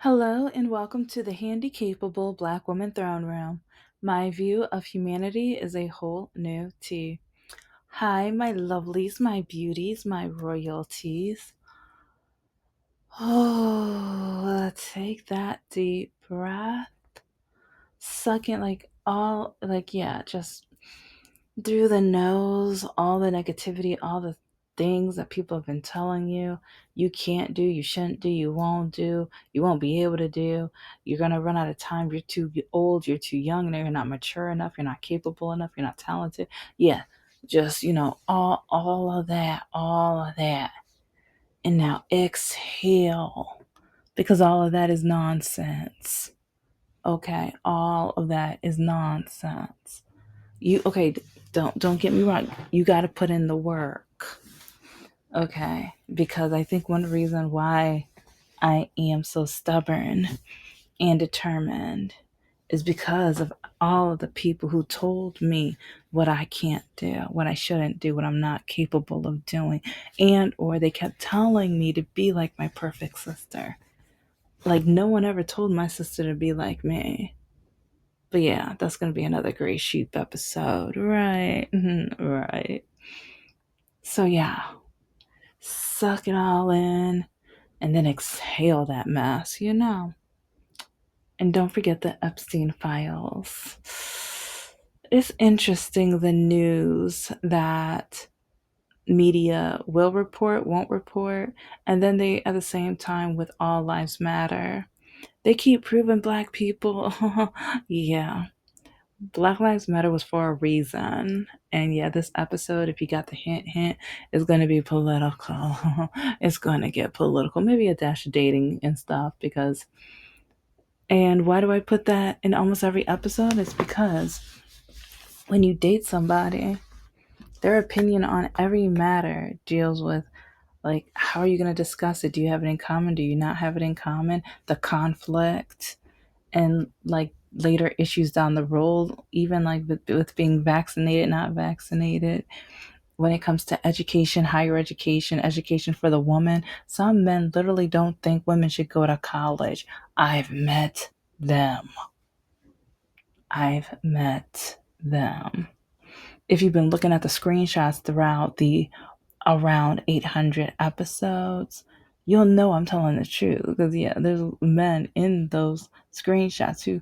Hello and welcome to the Handicapable Black Woman Throne Room. My view of humanity is a whole new tea. Hi, my lovelies, my beauties, my royalties. Oh, take that deep breath. Suck it just through the nose, all the negativity, all the things that people have been telling you can't do, you shouldn't do, you won't be able to do. You're going to run out of time. You're too old, you're too young, you're not mature enough, you're not capable enough, you're not talented. Yeah, just, all of that. And now exhale because all of that is nonsense. Okay, all of that is nonsense. Don't get me wrong. You got to put in the work. Okay, because I think one reason why I am so stubborn and determined is because of all of the people who told me what I can't do, what I shouldn't do, what I'm not capable of doing, and or they kept telling me to be like my perfect sister. Like no one ever told my sister to be like me. But yeah, that's going to be another Gray Sheep episode, right? Right. So yeah, suck it all in and then exhale that mess. And don't forget the Epstein files. It's interesting the news that media will report, won't report, and then they, at the same time, with All Lives Matter, they keep proving black people. Yeah. Black Lives Matter was for a reason. And yeah, this episode, if you got the hint, is going to be political. It's going to get political. Maybe a dash of dating and stuff because. And why do I put that in almost every episode? It's because when you date somebody, their opinion on every matter deals with like, how are you going to discuss it? Do you have it in common? Do you not have it in common? The conflict and like later issues down the road, even like with being vaccinated, not vaccinated. When it comes to education, higher education, education for the woman, some men literally don't think women should go to college. I've met them. I've met them. If you've been looking at the screenshots throughout the around 800 episodes, you'll know I'm telling the truth. Because, yeah, there's men in those screenshots who,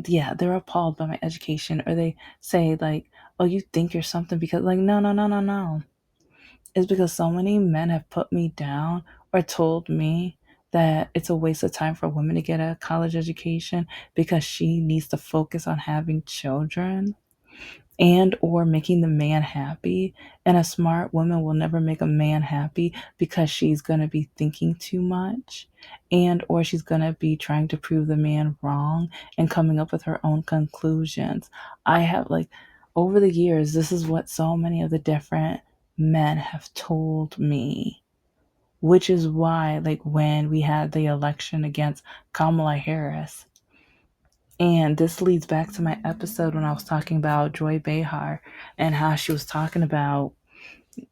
yeah, they're appalled by my education, or they say like, "Oh, you think you're something because like no, no, no, no, no." It's because so many men have put me down or told me that it's a waste of time for a woman to get a college education because she needs to focus on having children and or making the man happy, and a smart woman will never make a man happy because she's going to be thinking too much and or she's going to be trying to prove the man wrong and coming up with her own conclusions. I have like over the years, this is what so many of the different men have told me, which is why like when we had the election against Kamala Harris, and this leads back to my episode when I was talking about Joy Behar and how she was talking about,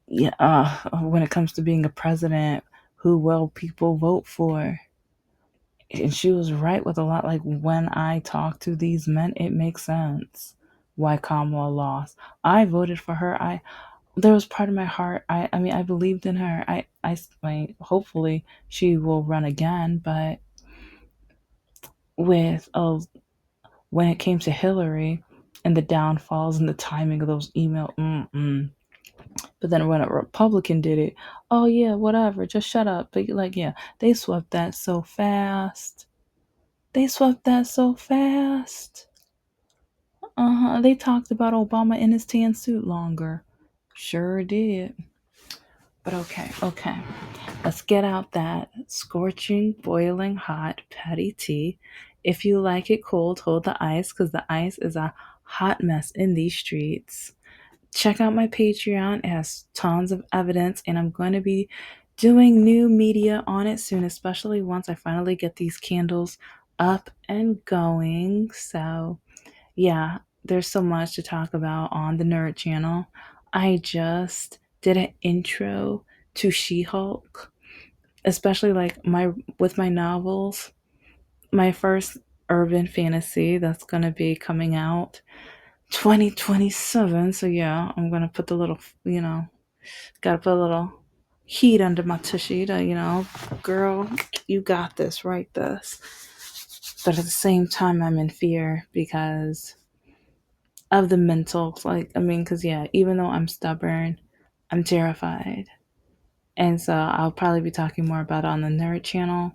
yeah, when it comes to being a president, who will people vote for? And she was right with a lot. Like when I talk to these men, it makes sense why Kamala lost. I voted for her. There was part of my heart. I mean, I believed in her. Hopefully she will run again. But with when it came to Hillary and the downfalls and the timing of those emails. But then when a Republican did it, oh yeah, whatever, just shut up. But like, yeah, they swept that so fast. They swept that so fast. They talked about Obama in his tan suit longer. Sure did. But okay. Let's get out that scorching, boiling hot patty tea. If you like it cold, hold the ice because the ice is a hot mess in these streets. Check out my Patreon. It has tons of evidence, and I'm going to be doing new media on it soon, especially once I finally get these candles up and going. So, yeah, there's so much to talk about on the Nerd channel. I just did an intro to She-Hulk, especially like my with my novels. my first urban fantasy that's gonna be coming out 2027. So yeah, I'm gonna put the little, gotta put a little heat under my tushy to, girl, you got this, write this. But at the same time, I'm in fear because of the mental, like, I mean, because yeah, even though I'm stubborn, I'm terrified. And so I'll probably be talking more about it on the Nerd channel.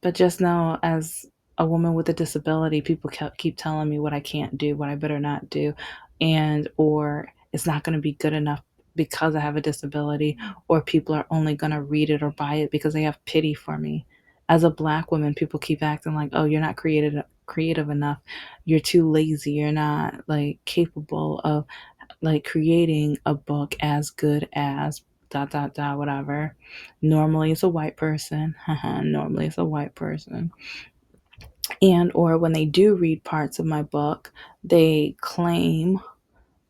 But just know, as a woman with a disability, people keep telling me what I can't do, what I better not do, and or it's not going to be good enough because I have a disability, or people are only going to read it or buy it because they have pity for me. As a black woman, people keep acting like, "Oh, you're not creative enough. You're too lazy. You're not like capable of like creating a book as good as dot dot dot whatever." Normally it's a white person. Normally it's a white person. And or when they do read parts of my book, they claim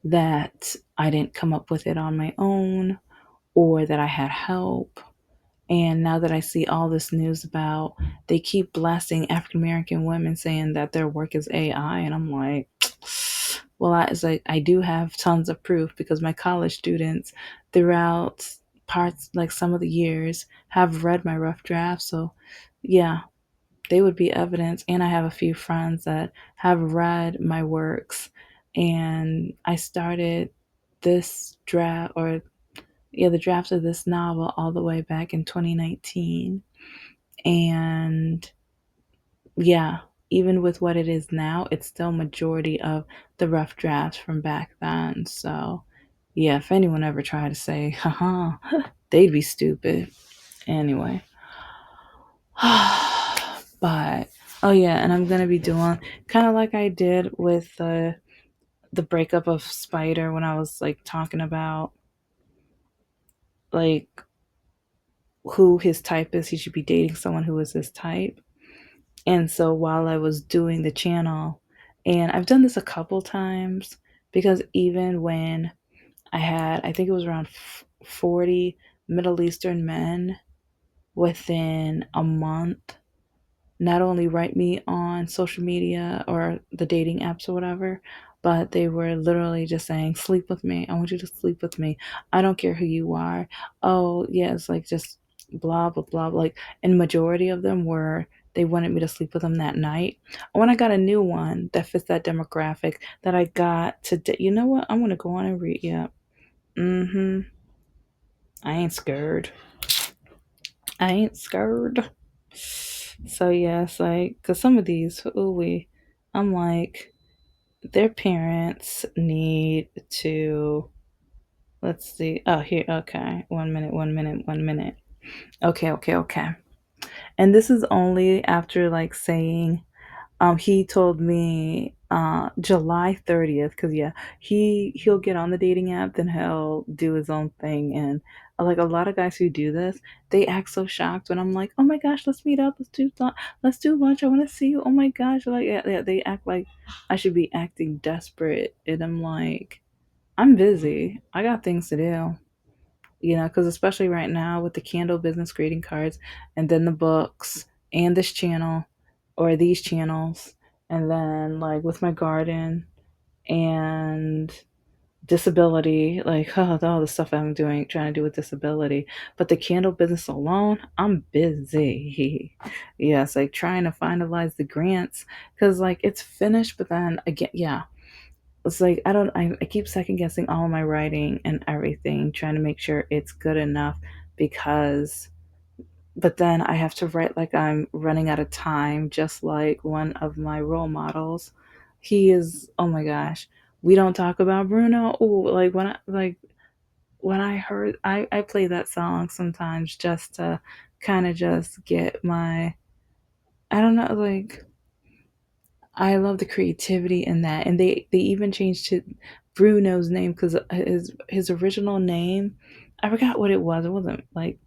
that I didn't come up with it on my own or that I had help. And now that I see all this news about, they keep blasting African American women saying that their work is AI, and I'm like, well, it's like I do have tons of proof because my college students throughout parts, like some of the years, have read my rough draft. So, yeah, they would be evidence. And I have a few friends that have read my works, and I started this draft, or yeah, the draft of this novel all the way back in 2019. And yeah, even with what it is now, it's still majority of the rough drafts from back then. So yeah, if anyone ever tried to say, haha, they'd be stupid. Anyway. But oh yeah, and I'm gonna be doing kind of like I did with the breakup of Spider when I was like talking about like who his type is. He should be dating someone who is his type. And so while I was doing the channel, and I've done this a couple times because even when I think it was around 40 Middle Eastern men within a month not only write me on social media or the dating apps or whatever, but they were literally just saying, sleep with me. I want you to sleep with me. I don't care who you are. Oh, yeah, it's like just blah, blah, blah. Like, and majority of them were, they wanted me to sleep with them that night. When I got a new one that fits that demographic that I got today, you know what? I'm going to go on and read. Yeah. Mm-hmm. I ain't scared. I ain't scared. So yeah, it's like, cause some of these, I'm like, their parents need to. Let's see. Oh, here. Okay, 1 minute. 1 minute. 1 minute. Okay. Okay. Okay. And this is only after like saying he told me July 30th, because yeah, he'll get on the dating app, then he'll do his own thing. And like a lot of guys who do this, they act so shocked when I'm like, oh my gosh, let's meet up, let's do lunch, I want to see you, oh my gosh, like yeah, they act like I should be acting desperate, and I'm like, I'm busy, I got things to do, because especially right now with the candle business greeting cards, and then the books, and this channel, or these channels, and then like with my garden and disability, like all the stuff I'm doing, trying to do with disability. But the candle business alone, I'm busy. Yes, like trying to finalize the grants because like it's finished, but then again, yeah, it's like I keep second guessing all my writing and everything, trying to make sure it's good enough because but then I have to write like I'm running out of time, just like one of my role models. He is, oh my gosh, we don't talk about Bruno. Oh, like when I heard, I play that song sometimes just to kind of just get my, I don't know, like I love the creativity in that, and they even changed Bruno's name because his original name, I forgot what it was. It wasn't like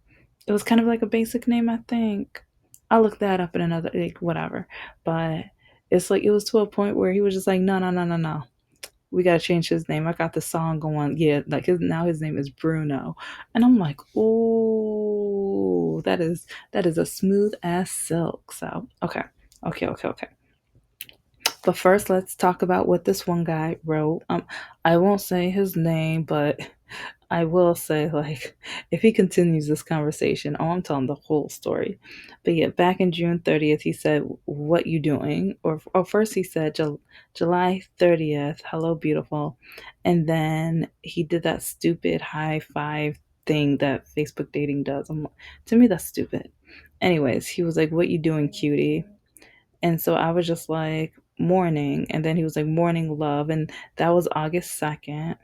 it was kind of like a basic name, I think. I'll look that up in another like whatever. But it's like it was to a point where he was just like, no, no, no, no, no. We gotta change his name. I got the song going. Yeah, like his name is Bruno. And I'm like, oh, that is a smooth as silk. So okay. Okay, okay, okay. But first, let's talk about what this one guy wrote. I won't say his name, but I will say, like, if he continues this conversation, oh, I'm telling the whole story. But yeah, back in June 30th, he said, "What you doing?" Or first he said, July 30th, hello, beautiful. And then he did that stupid high five thing that Facebook dating does. To me, that's stupid. Anyways, he was like, "What you doing, cutie?" And so I was just like, "Morning." And then he was like, "Morning, love." And that was August 2nd.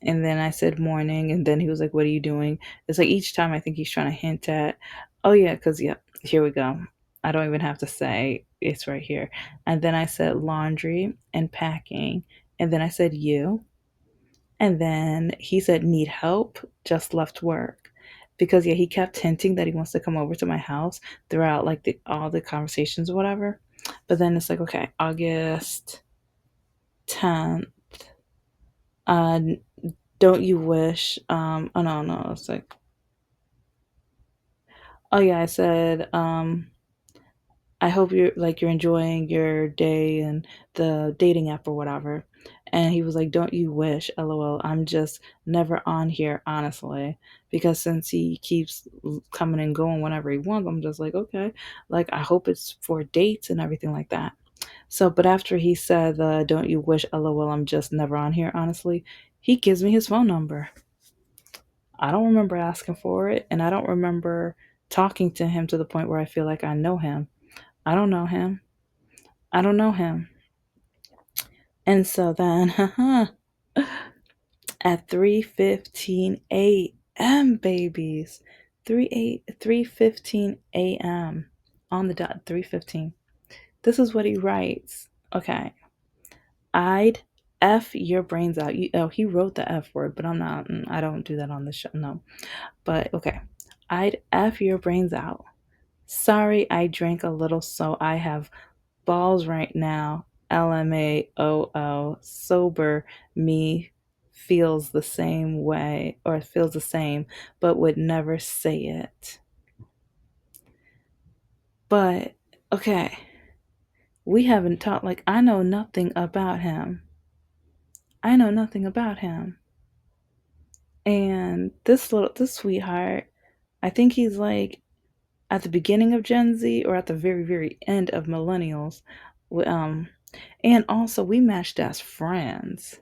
And then I said morning, and then he was like, "What are you doing?" It's like each time I think he's trying to hint at, oh yeah, because yeah, here we go. I don't even have to say it's right here. And then I said laundry and packing, and then I said you, and then he said need help, just left work. Because yeah, he kept hinting that he wants to come over to my house throughout like all the conversations or whatever. But then it's like, okay, August 10th. Uh, don't you wish? Oh no, no, it's like, oh yeah, I said, I hope you're enjoying your day and the dating app or whatever. And he was like, don't you wish? LOL. I'm just never on here, honestly, because since he keeps coming and going whenever he wants, I'm just like, okay, like I hope it's for dates and everything like that. So, but after he said, don't you wish? LOL. I'm just never on here, honestly. He gives me his phone number. I don't remember asking for it, and I don't remember talking to him to the point where I feel like I know him. I don't know him. I don't know him. And so then at 3:15 a.m. babies, 3:15 a.m. on the dot, 3:15. This is what he writes. Okay. I'd F your brains out. Oh, he wrote the F word, but I'm not, I don't do that on the show. No. But okay. I'd F your brains out. Sorry, I drank a little, so I have balls right now. LMAOO. Sober me feels the same way, or feels the same, but would never say it. But, okay, we haven't talked, like, I know nothing about him. I know nothing about him. And this sweetheart, I think he's like at the beginning of Gen Z or at the very, very end of millennials. Um, and also we matched as friends.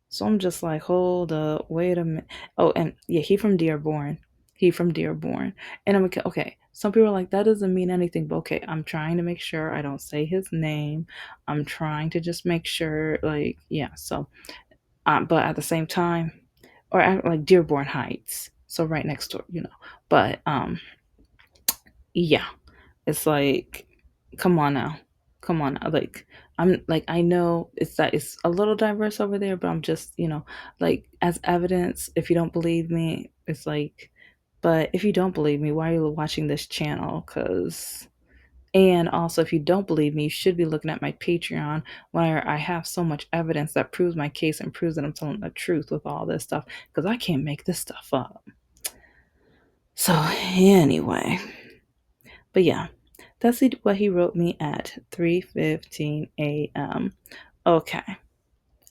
So I'm just like, hold up, wait a minute. Oh, and yeah, he from Dearborn. He from Dearborn. And I'm like, okay. Some people are like, that doesn't mean anything, but okay, I'm trying to make sure I don't say his name. I'm trying to just make sure, like, yeah. So, but at the same time, or like Dearborn Heights, so right next door, you know. But yeah, it's like, come on now. Come on now. Like, I'm like, I know it's that it's a little diverse over there, but I'm just, like, as evidence, if you don't believe me, it's like, but if you don't believe me, why are you watching this channel? And also, if you don't believe me, you should be looking at my Patreon where I have so much evidence that proves my case and proves that I'm telling the truth with all this stuff because I can't make this stuff up. So, anyway, but yeah, that's what he wrote me at 3:15 a.m. Okay.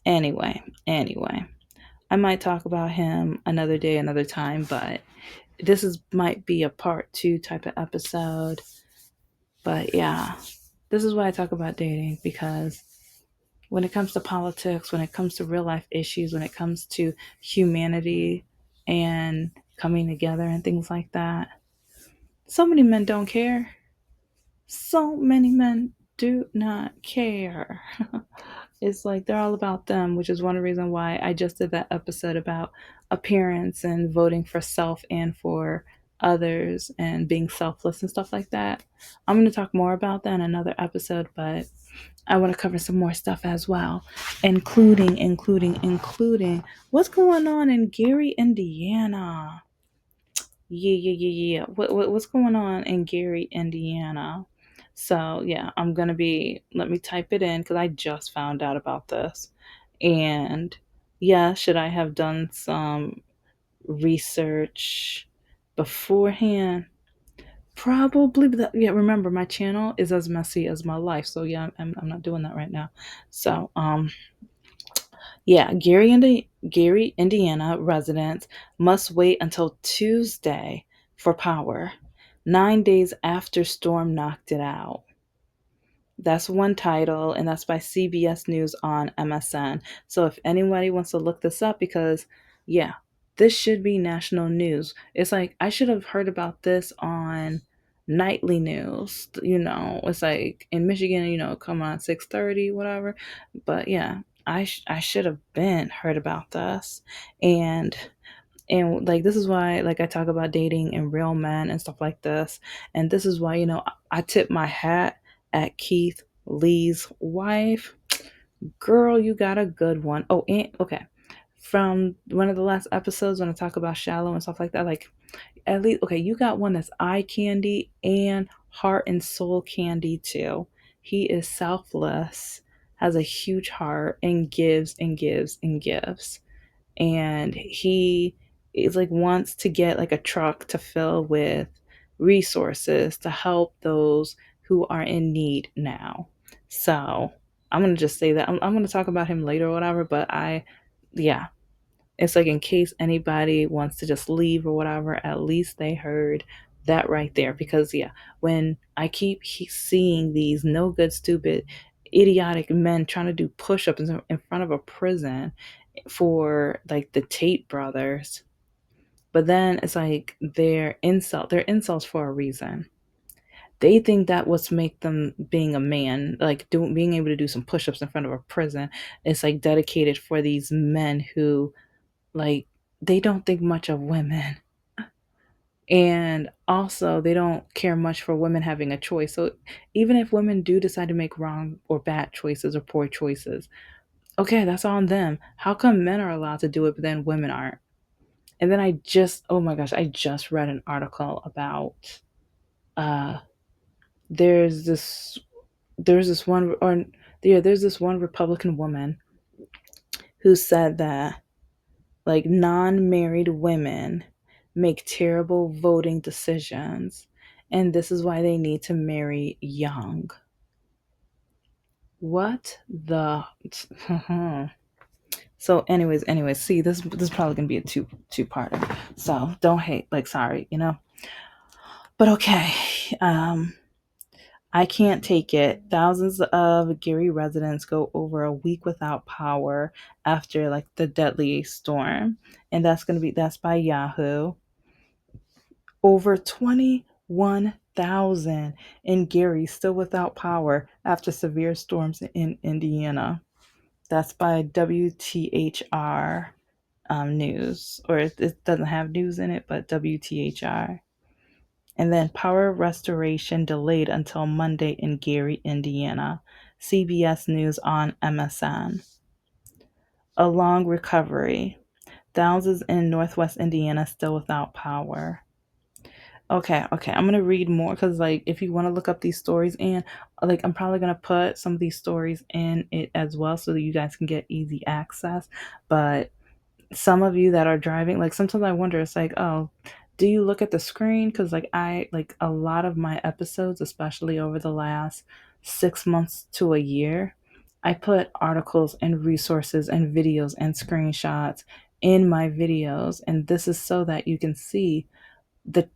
Anyway, I might talk about him another day, another time, but this is might be a part 2 type of episode. But yeah, this is why I talk about dating because when it comes to politics, when it comes to real life issues, when it comes to humanity and coming together and things like that, so many men don't care. So many men do not care. It's like they're all about them, which is one reason why I just did that episode about appearance and voting for self and for others and being selfless and stuff like that. I'm going to talk more about that in another episode, but I want to cover some more stuff as well, including what's going on in Gary, Indiana. Yeah. What's going on in Gary, Indiana? So yeah, I'm gonna be. Let me type it in because I just found out about this, and yeah, should I have done some research beforehand? Probably, but yeah. Remember, my channel is as messy as my life, so yeah, I'm not doing that right now. So, yeah, Gary, Indiana residents must wait until Tuesday for power, 9 days after storm knocked it out. That's one title, and that's by CBS News on MSN. So if anybody wants to look this up, because yeah, this should be national news. It's like I should have heard about this on nightly news. It's like in Michigan, come on 6:30, whatever. But yeah, I should have been heard about this, and like this is why like I talk about dating and real men and stuff like this, and this is why I tip my hat at Keith Lee's wife. Girl, you got a good one. Oh, and okay, from one of the last episodes when I talk about shallow and stuff like that, like at least okay, you got one that's eye candy and heart and soul candy too. He is selfless, has a huge heart, and gives and gives and gives, and he is like wants to get like a truck to fill with resources to help those who are in need now. So I'm gonna just say that I'm gonna talk about him later or whatever, but yeah, it's like in case anybody wants to just leave or whatever, at least they heard that right there. Because yeah, when I keep seeing these no good, stupid, idiotic men trying to do push-ups in front of a prison for like the Tate brothers, but then it's like they're insults for a reason. They think that what's make them being a man, like doing being able to do some push-ups in front of a prison, is like dedicated for these men who like they don't think much of women. And also they don't care much for women having a choice. So even if women do decide to make wrong or bad choices or poor choices, okay, that's on them. How come men are allowed to do it but then women aren't? And then oh my gosh, I just read an article about uh there's this there's this one or yeah, there's this one Republican woman who said that like non-married women make terrible voting decisions, and this is why they need to marry young. What the So anyways, see, this is probably gonna be a two-parter. So don't hate, like sorry. But okay. I can't take it. Thousands of Gary residents go over a week without power after like the deadly storm. And that's by Yahoo. Over 21,000 in Gary still without power after severe storms in Indiana. That's by WTHR news, or it doesn't have news in it, but WTHR. And then power restoration delayed until Monday in Gary, Indiana. CBS News on MSN. A long recovery. Thousands in Northwest Indiana still without power. Okay. I'm gonna read more because, like, if you want to look up these stories, and like, I'm probably gonna put some of these stories in it as well so that you guys can get easy access. But some of you that are driving, like sometimes I wonder, it's like, oh, do you look at the screen? Because like I like a lot of my episodes, especially over the last 6 months to a year, I put articles and resources and videos and screenshots in my videos, and this is so that you can see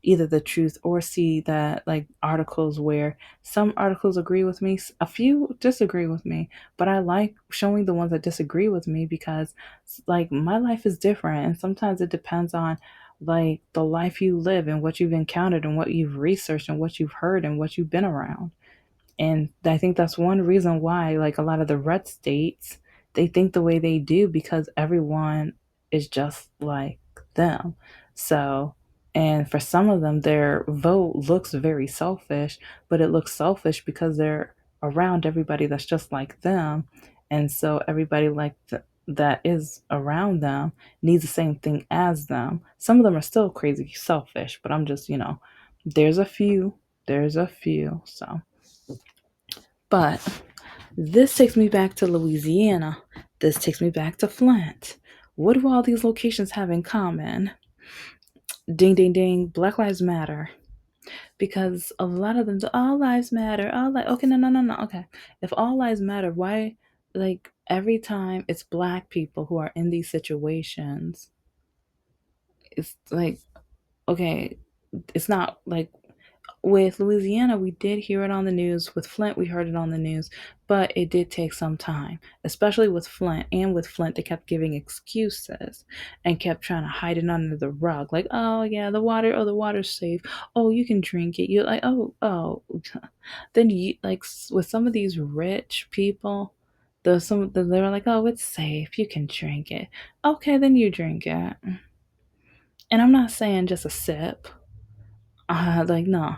either the truth or see that like articles where some articles agree with me, a few disagree with me, but I like showing the ones that disagree with me because like my life is different, and sometimes it depends on like the life you live and what you've encountered and what you've researched and what you've heard and what you've been around. And I think that's one reason why, like, a lot of the red states, they think the way they do because everyone is just like them. So, and for some of them, their vote looks very selfish, but it looks selfish because they're around everybody that's just like them. And so everybody that is around them needs the same thing as them. Some of them are still crazy selfish, but I'm just, there's a few, there's a few. So. But this takes me back to Louisiana. This takes me back to Flint. What do all these locations have in common? Ding, ding, ding. Black Lives Matter. because a lot of them do all lives matter. All like okay, no, no, no, no. Okay. If all lives matter, why like every time it's black people who are in these situations, it's like okay, it's not like with Louisiana, we did hear it on the news. With Flint, we heard it on the news, but it did take some time, especially with Flint. And with Flint, they kept giving excuses and kept trying to hide it under the rug. Like, oh, yeah, the water's safe. Oh, you can drink it. You're like, oh. Then, you, like, with some of these rich people, they were like, oh, it's safe. You can drink it. Okay, then you drink it. And I'm not saying just a sip. Like, no.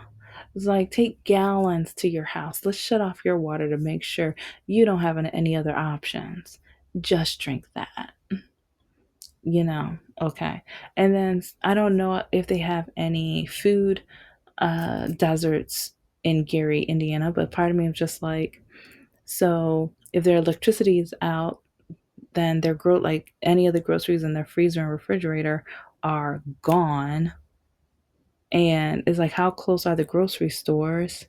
It's like take gallons to your house. Let's shut off your water to make sure you don't have any other options. Just drink that, Okay. And then I don't know if they have any food deserts in Gary, Indiana, but part of me is just like, so if their electricity is out, then like any of the groceries in their freezer and refrigerator are gone. And it's like, how close are the grocery stores?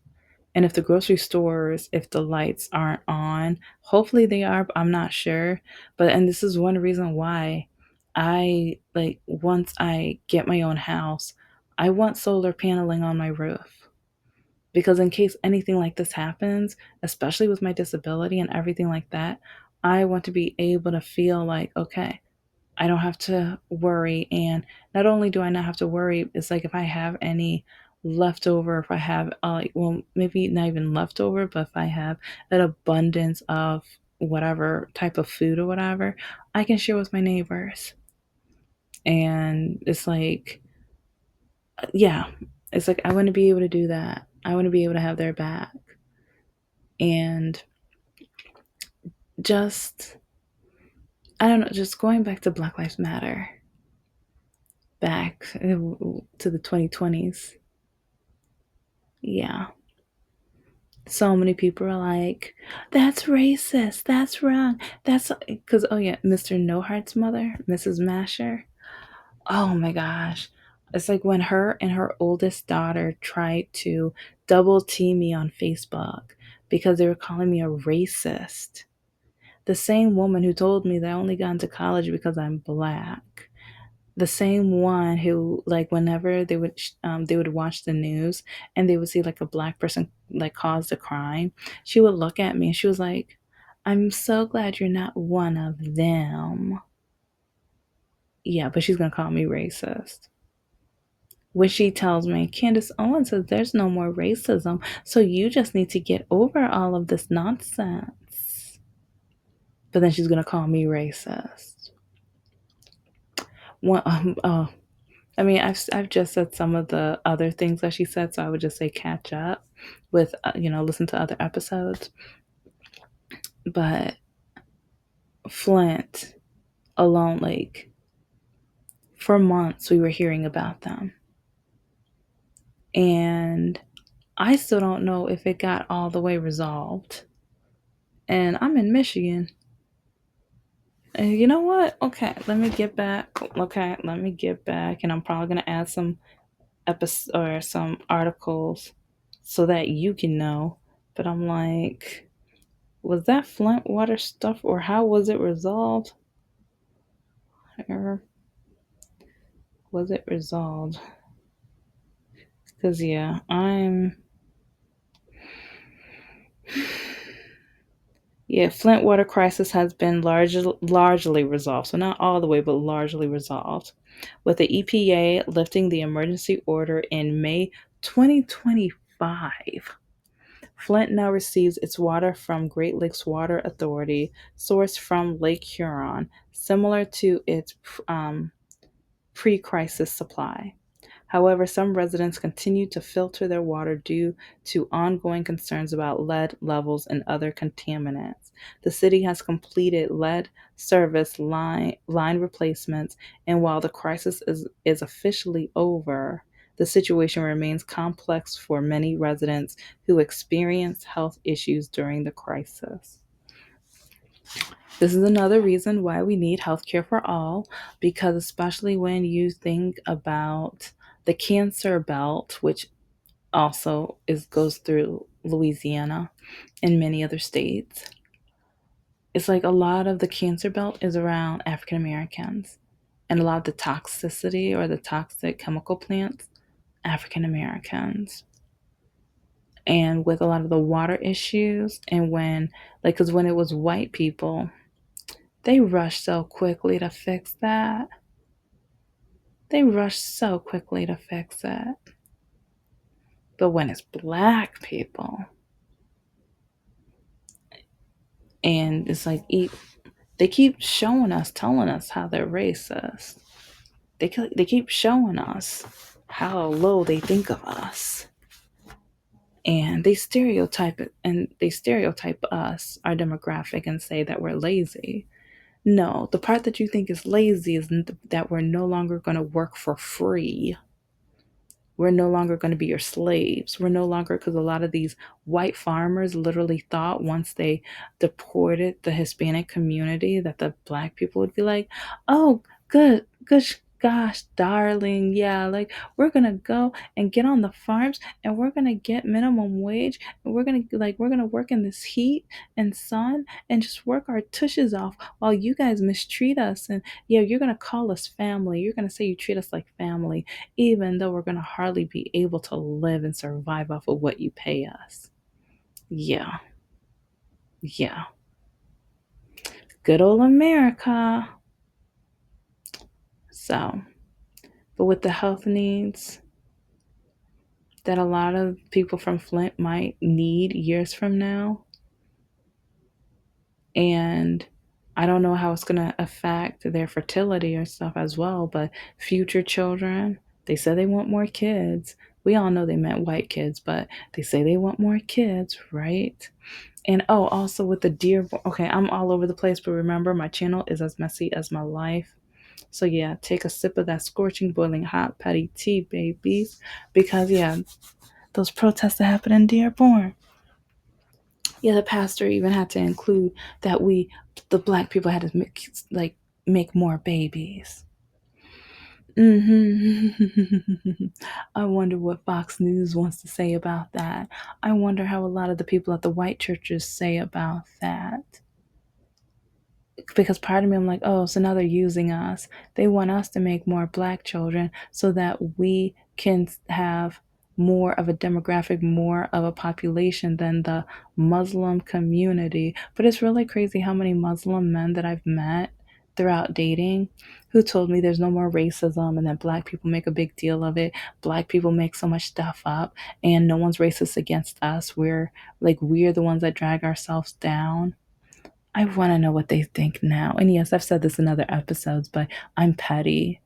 And if the grocery stores, if the lights aren't on, hopefully they are, but I'm not sure. And this is one reason why I like, once I get my own house, I want solar paneling on my roof. Because in case anything like this happens, especially with my disability and everything like that, I want to be able to feel like, okay, I don't have to worry. And not only do I not have to worry, it's like if I have any leftover, if I have, well, maybe not even leftover, but if I have an abundance of whatever type of food or whatever, I can share with my neighbors. And it's like, yeah, it's like I want to be able to do that. I want to be able to have their back. And just, I don't know, just going back to Black Lives Matter, back to the 2020s. Yeah. So many people are like, that's racist. That's wrong. That's because, oh, yeah, Mr. No Heart's mother, Mrs. Masher. Oh my gosh. It's like when her and her oldest daughter tried to double team me on Facebook because they were calling me a racist. The same woman who told me that I only got into college because I'm black, the same one who, like, whenever they would watch the news and they would see like a black person like caused a crime, she would look at me and she was like, I'm so glad you're not one of them. Yeah, but she's gonna call me racist when she tells me, Candace Owens says there's no more racism, so you just need to get over all of this nonsense. But then she's gonna call me racist. One, I mean, I've just said some of the other things that she said, so I would just say catch up with, listen to other episodes. But Flint alone, like, for months we were hearing about them. And I still don't know if it got all the way resolved. And I'm in Michigan. And you know what? Okay, let me get back. Okay, let me get back. And I'm probably going to add some episodes or some articles so that you can know. But I'm like, was that Flint water stuff or how was it resolved? Or was it resolved? Because, yeah, Yeah, Flint water crisis has been largely resolved. So, not all the way, but largely resolved. With the EPA lifting the emergency order in May 2025. Flint now receives its water from Great Lakes Water Authority, sourced from Lake Huron, similar to its pre crisis supply. However, some residents continue to filter their water due to ongoing concerns about lead levels and other contaminants. The city has completed lead service line replacements, and while the crisis is officially over, the situation remains complex for many residents who experienced health issues during the crisis. This is another reason why we need healthcare for all, because especially when you think about the cancer belt, which also is goes through Louisiana and many other states. It's like a lot of the cancer belt is around African Americans, and a lot of the toxicity or the toxic chemical plants, African Americans. And with a lot of the water issues, and when, like, because when it was white people, they rushed so quickly to fix that. They rushed so quickly to fix it. But when it's black people, and it's like, they keep showing us, telling us how they're racist. They keep showing us how low they think of us, and they stereotype it, and they stereotype us, our demographic, and say that we're lazy. No, the part that you think is lazy is that we're no longer going to work for free. We're no longer going to be your slaves. We're no longer, because a lot of these white farmers literally thought once they deported the Hispanic community that the black people would be like, oh, good, gosh, darling. Yeah, like we're going to go and get on the farms and we're going to get minimum wage and we're going to work in this heat and sun and just work our tushes off while you guys mistreat us. And yeah, you're going to call us family. You're going to say you treat us like family, even though we're going to hardly be able to live and survive off of what you pay us. Yeah, yeah. Good old America. So, but with the health needs that a lot of people from Flint might need years from now, and I don't know how it's going to affect their fertility or stuff as well, but future children, they said they want more kids. We all know they meant white kids, but they say they want more kids, right? And oh, also with the Dearborn, okay, I'm all over the place, but remember, my channel is as messy as my life. So yeah, take a sip of that scorching, boiling hot petty tea, babies, because yeah, those protests that happened in Dearborn. Yeah, the pastor even had to include that the black people, had to make more babies. I wonder what Fox News wants to say about that. I wonder how a lot of the people at the white churches say about that. Because part of me, I'm like, oh, so now they're using us. They want us to make more black children so that we can have more of a demographic, more of a population than the Muslim community. But it's really crazy how many Muslim men that I've met throughout dating who told me there's no more racism and that black people make a big deal of it. Black people make so much stuff up and no one's racist against us. We're the ones that drag ourselves down. I want to know what they think now. And yes, I've said this in other episodes, but I'm petty.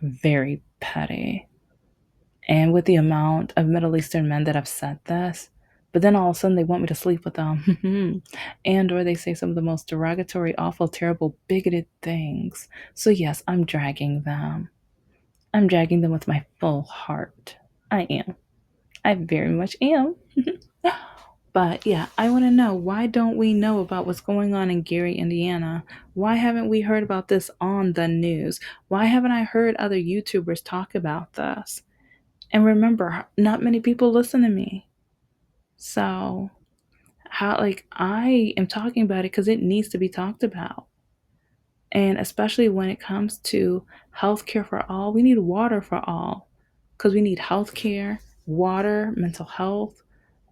Very petty. And with the amount of Middle Eastern men that have said this, but then all of a sudden they want me to sleep with them. And or they say some of the most derogatory, awful, terrible, bigoted things. So yes, I'm dragging them. I'm dragging them with my full heart. I am. I very much am. But yeah, I want to know, why don't we know about what's going on in Gary, Indiana? Why haven't we heard about this on the news? Why haven't I heard other YouTubers talk about this? And remember, not many people listen to me. So, I am talking about it because it needs to be talked about. And especially when it comes to healthcare for all, we need water for all. Because we need healthcare, water, mental health,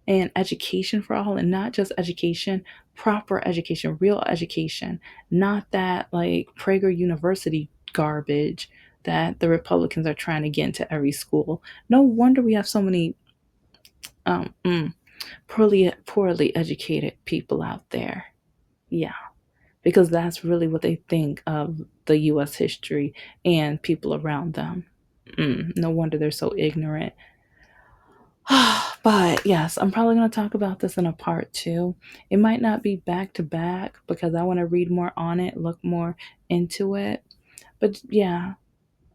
and education for all, and not just education, proper education, real education, not that like Prager University garbage that the Republicans are trying to get into every school. No wonder we have so many um, mm, poorly educated people out there. Yeah, because that's really what they think of the U.S. history and people around them. No wonder they're so ignorant. But yes, I'm probably going to talk about this in a part two. It might not be back to back because I want to read more on it, look more into it. But yeah,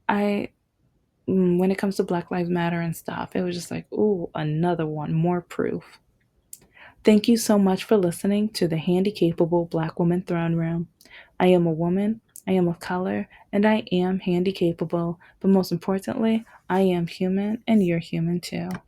when it comes to Black Lives Matter and stuff, it was just like, ooh, another one, more proof. Thank you so much for listening to the Handicapable Black Woman Throne Room. I am a woman, I am of color, and I am handicapable. But most importantly, I am human, and you're human too.